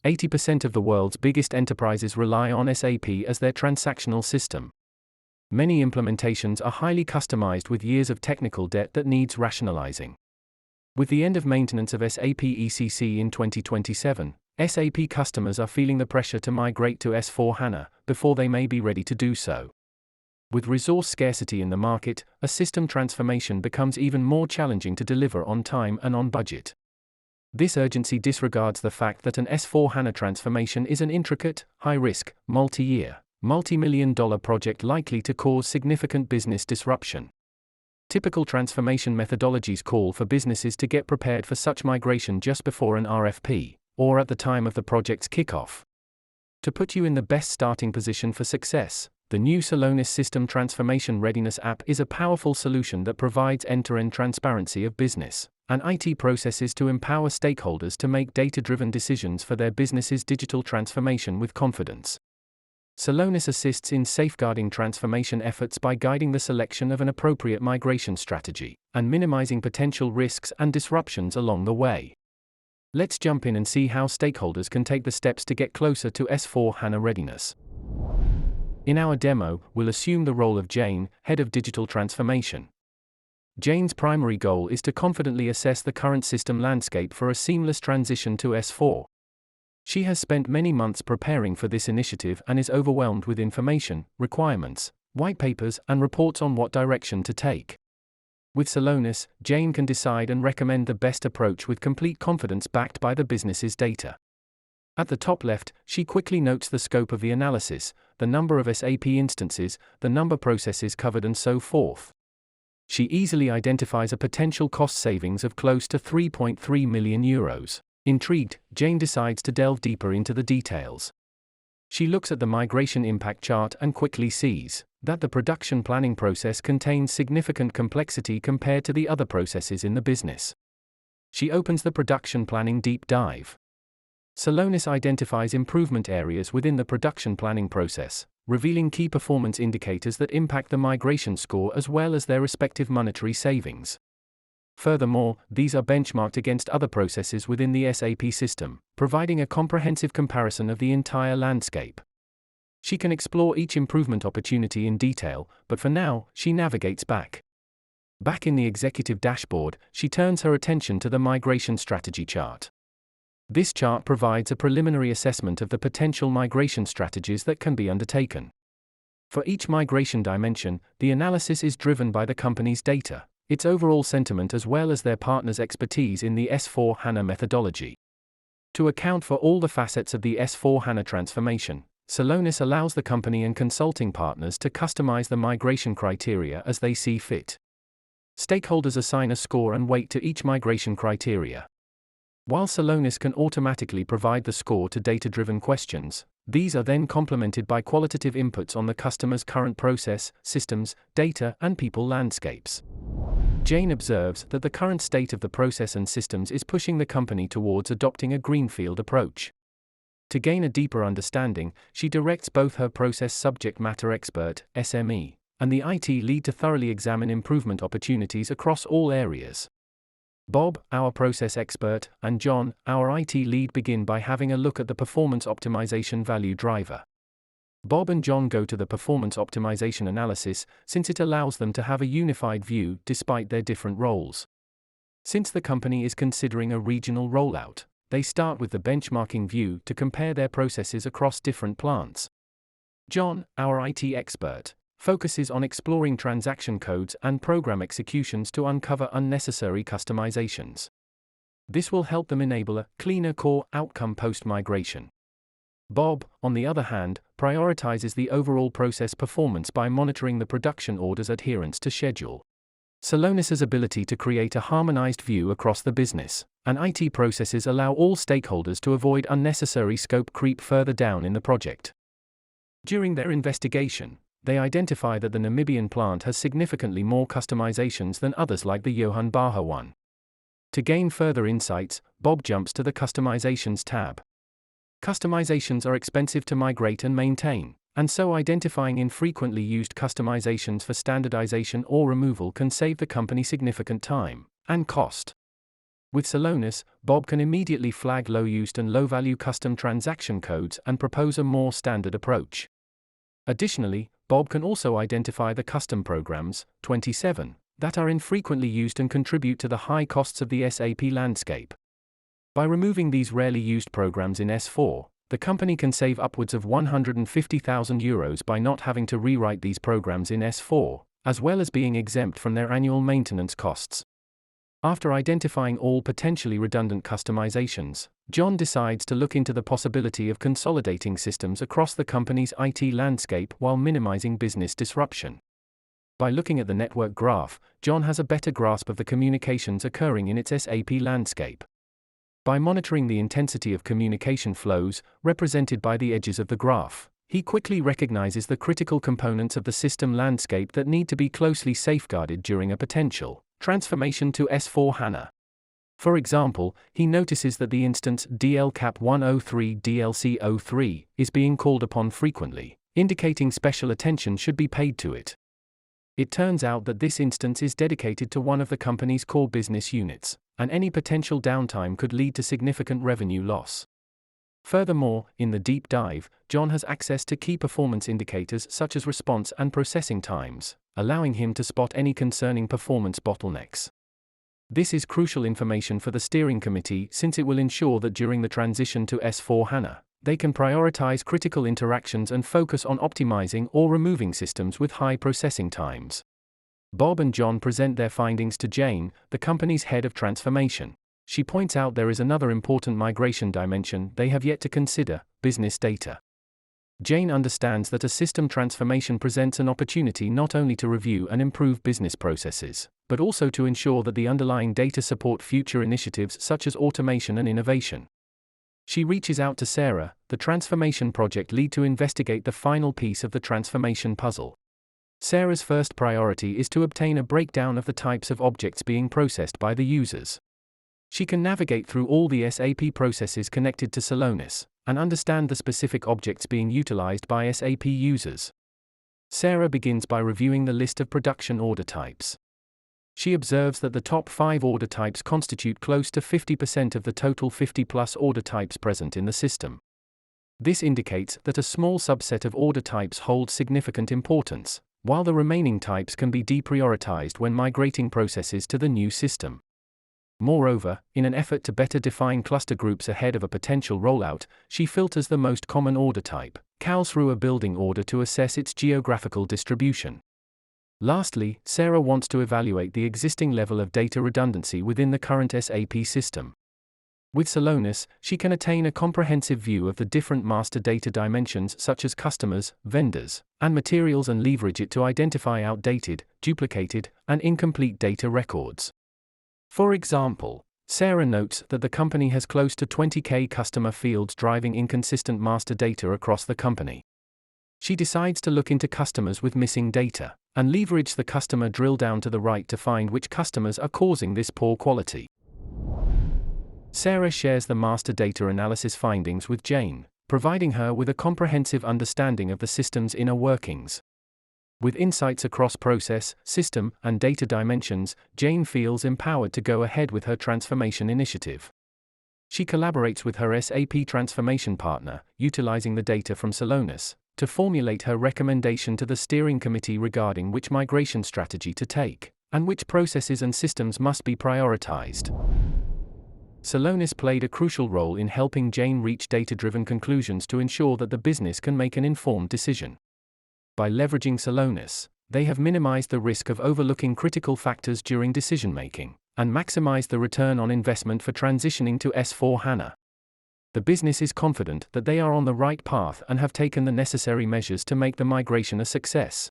80% of the world's biggest enterprises rely on SAP as their transactional system. Many implementations are highly customized with years of technical debt that needs rationalizing. With the end of maintenance of SAP ECC in 2027, SAP customers are feeling the pressure to migrate to S/4HANA before they may be ready to do so. With resource scarcity in the market, a system transformation becomes even more challenging to deliver on time and on budget. This urgency disregards the fact that an S/4HANA transformation is an intricate, high-risk, multi-year, multi-million-dollar project likely to cause significant business disruption. Typical transformation methodologies call for businesses to get prepared for such migration just before an RFP, or at the time of the project's kickoff. To put you in the best starting position for success, the new Celonis System Transformation Readiness app is a powerful solution that provides end-to-end transparency of business and IT processes to empower stakeholders to make data-driven decisions for their business's digital transformation with confidence. Celonis assists in safeguarding transformation efforts by guiding the selection of an appropriate migration strategy and minimizing potential risks and disruptions along the way. Let's jump in and see how stakeholders can take the steps to get closer to S/4HANA readiness. In our demo, we'll assume the role of Jane, Head of Digital Transformation. Jane's primary goal is to confidently assess the current system landscape for a seamless transition to S/4. She has spent many months preparing for this initiative and is overwhelmed with information, requirements, white papers, and reports on what direction to take. With Celonis, Jane can decide and recommend the best approach with complete confidence backed by the business's data. At the top left, she quickly notes the scope of the analysis, the number of SAP instances, the number of processes covered, and so forth. She easily identifies a potential cost savings of close to 3.3 million euros. Intrigued, Jane decides to delve deeper into the details. She looks at the migration impact chart and quickly sees that the production planning process contains significant complexity compared to the other processes in the business. She opens the production planning deep dive. Celonis identifies improvement areas within the production planning process, revealing key performance indicators that impact the migration score as well as their respective monetary savings. Furthermore, these are benchmarked against other processes within the SAP system, providing a comprehensive comparison of the entire landscape. She can explore each improvement opportunity in detail, but for now, she navigates back. Back in the executive dashboard, she turns her attention to the migration strategy chart. This chart provides a preliminary assessment of the potential migration strategies that can be undertaken. For each migration dimension, the analysis is driven by the company's data, its overall sentiment as well as their partners' expertise in the S/4HANA methodology. To account for all the facets of the S/4HANA transformation, Celonis allows the company and consulting partners to customize the migration criteria as they see fit. Stakeholders assign a score and weight to each migration criteria. While Celonis can automatically provide the score to data-driven questions, these are then complemented by qualitative inputs on the customer's current process, systems, data, and people landscapes. Jane observes that the current state of the process and systems is pushing the company towards adopting a greenfield approach. To gain a deeper understanding, she directs both her process subject matter expert, SME, and the IT lead to thoroughly examine improvement opportunities across all areas. Bob, our process expert, and John, our IT lead, begin by having a look at the performance optimization value driver. Bob and John go to the performance optimization analysis, since it allows them to have a unified view despite their different roles. Since the company is considering a regional rollout, they start with the benchmarking view to compare their processes across different plants. John, our IT expert, focuses on exploring transaction codes and program executions to uncover unnecessary customizations. This will help them enable a cleaner core outcome post-migration. Bob, on the other hand, prioritizes the overall process performance by monitoring the production order's adherence to schedule. Celonis' ability to create a harmonized view across the business and IT processes allow all stakeholders to avoid unnecessary scope creep further down in the project. During their investigation, they identify that the Namibian plant has significantly more customizations than others like the Johan Baja one. To gain further insights, Bob jumps to the Customizations tab. Customizations are expensive to migrate and maintain, and so identifying infrequently used customizations for standardization or removal can save the company significant time and cost. With Celonis, Bob can immediately flag low-used and low-value custom transaction codes and propose a more standard approach. Additionally, Bob can also identify the custom programs, 27, that are infrequently used and contribute to the high costs of the SAP landscape. By removing these rarely used programs in S4, the company can save upwards of €150,000 by not having to rewrite these programs in S4, as well as being exempt from their annual maintenance costs. After identifying all potentially redundant customizations, John decides to look into the possibility of consolidating systems across the company's IT landscape while minimizing business disruption. By looking at the network graph, John has a better grasp of the communications occurring in its SAP landscape. By monitoring the intensity of communication flows, represented by the edges of the graph, he quickly recognizes the critical components of the system landscape that need to be closely safeguarded during a potential transformation to S/4HANA. For example, he notices that the instance DLCAP103 DLC03 is being called upon frequently, indicating special attention should be paid to it. It turns out that this instance is dedicated to one of the company's core business units, and any potential downtime could lead to significant revenue loss. Furthermore, in the deep dive, John has access to key performance indicators such as response and processing times, allowing him to spot any concerning performance bottlenecks. This is crucial information for the steering committee since it will ensure that during the transition to S/4HANA, they can prioritize critical interactions and focus on optimizing or removing systems with high processing times. Bob and John present their findings to Jane, the company's head of transformation. She points out there is another important migration dimension they have yet to consider: business data. Jane understands that a system transformation presents an opportunity not only to review and improve business processes, but also to ensure that the underlying data support future initiatives such as automation and innovation. She reaches out to Sarah, the transformation project lead, to investigate the final piece of the transformation puzzle. Sarah's first priority is to obtain a breakdown of the types of objects being processed by the users. She can navigate through all the SAP processes connected to Celonis, and understand the specific objects being utilized by SAP users. Sarah begins by reviewing the list of production order types. She observes that the top 5 order types constitute close to 50% of the total 50-plus order types present in the system. This indicates that a small subset of order types hold significant importance, while the remaining types can be deprioritized when migrating processes to the new system. Moreover, in an effort to better define cluster groups ahead of a potential rollout, she filters the most common order type, CAL, through a building order to assess its geographical distribution. Lastly, Sarah wants to evaluate the existing level of data redundancy within the current SAP system. With Celonis, she can attain a comprehensive view of the different master data dimensions such as customers, vendors, and materials, and leverage it to identify outdated, duplicated, and incomplete data records. For example, Sarah notes that the company has close to 20,000 customer fields driving inconsistent master data across the company. She decides to look into customers with missing data, and leverage the customer drill down to the right to find which customers are causing this poor quality. Sarah shares the master data analysis findings with Jane, providing her with a comprehensive understanding of the system's inner workings. With insights across process, system, and data dimensions, Jane feels empowered to go ahead with her transformation initiative. She collaborates with her SAP transformation partner, utilizing the data from Celonis, to formulate her recommendation to the steering committee regarding which migration strategy to take, and which processes and systems must be prioritized. Celonis played a crucial role in helping Jane reach data-driven conclusions to ensure that the business can make an informed decision. By leveraging Celonis, they have minimized the risk of overlooking critical factors during decision-making, and maximized the return on investment for transitioning to S/4HANA. The business is confident that they are on the right path and have taken the necessary measures to make the migration a success.